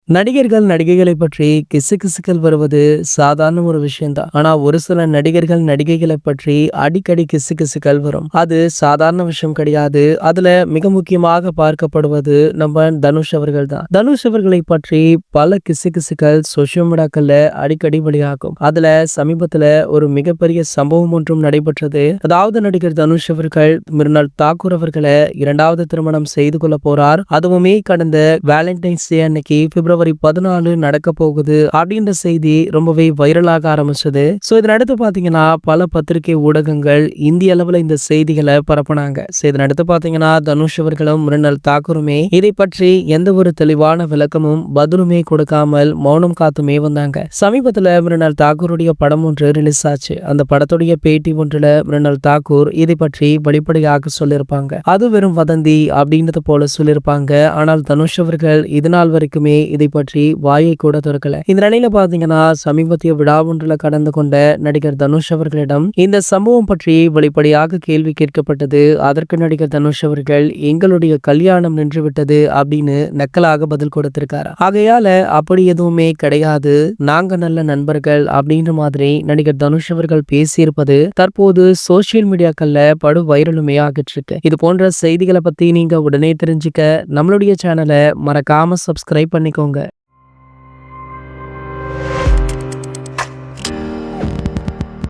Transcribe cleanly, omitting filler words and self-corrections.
நடிகர்கள், நடிகைகளை பற்றி கிசுகிசுக்கள் வருவது சாதாரண ஒரு விஷயம்தான். ஆனா, ஒரு சில நடிகர்கள், நடிகைகளை பற்றி அடிக்கடி கிசுகிசுக்கள் வரும். அது சாதாரண விஷயம் கிடையாது. அதுல மிக முக்கியமாக பார்க்கப்படுவது நம்ம தனுஷ் அவர்கள் தான். தனுஷ் அவர்களை பற்றி பல கிசுகிசுக்கள் சோசியல் மீடியாக்கள்ல அடிக்கடி வெளியாகும். அதுல சமீபத்துல ஒரு மிகப்பெரிய சம்பவம் ஒன்றும் நடைபெற்றது. அதாவது நடிகர் தனுஷ் அவர்கள் மிருனால் தாக்கூர் அவர்களை 2வது திருமணம் செய்து கொள்ள போறார். அதுவுமே கடந்த வேலண்டைன்ஸ் டே அன்னைக்கு பிப்ரவரி 14 நடக்க போகுது அப்படின்ற செய்தி ரொம்பவே வைரலாக ஆரம்பிச்சது. சோ இதனடுத்து பாத்தீங்கன்னா பல பத்திரிகை ஊடகங்கள் இந்திய அளவுல இந்த செய்திகளை பரப்புனாங்க. சோ இதனடுத்து பாத்தீங்கன்னா தனுஷ் அவர்களும் மிருனால் தாக்கூருமே இதை பற்றி எந்த ஒரு தெளிவான விளக்கமும் பதிலுமே கொடுக்காமல் மௌனம் காத்துமே வந்தாங்க. சமீபத்துல மிருனால் தாக்கூருடைய படம் ஒன்று ரிலீஸ் ஆச்சு. அந்த படத்துடைய பேட்டி ஒன்றுல மிருனால் தாக்கூர் இதை பற்றி வெளிப்படையாக சொல்லியிருப்பாங்க. அது வெறும் வதந்தி அப்படின்றது போல சொல்லியிருப்பாங்க. ஆனால் தனுஷ் அவர்கள் இது நாள் வரைக்குமே இதை பற்றி வாயை கூட திறக்கல. இந்த நிலையில பாத்தீங்கன்னா சமீபத்திய விழா ஒன்றுல கடந்து கொண்ட நடிகர் தனுஷ் அவர்களிடம் இந்த சம்பவம் பற்றி வெளிப்படையாக கேள்வி கேட்கப்பட்டது. அதற்கு நடிகர் தனுஷ் அவர்கள் எங்களுடைய கல்யாணம் நின்று விட்டது அப்படின்னு நக்கலாக பதில் கொடுத்திருக்காரு. ஆகையால அப்படி எதுவுமே கிடையாது, நாங்க நல்ல நண்பர்கள் அப்படின்ற மாதிரி நடிகர் தனுஷ் அவர்கள் பேசியிருப்பது தற்போது சோசியல் மீடியாக்கள்ல படு வைரலுமே ஆகிட்டு இருக்கு. இது போன்ற செய்திகளை பத்தி நீங்க உடனே தெரிஞ்சுக்க நம்மளுடைய சேனலை மறக்காம சப்ஸ்கிரைப் பண்ணிக்கோங்க.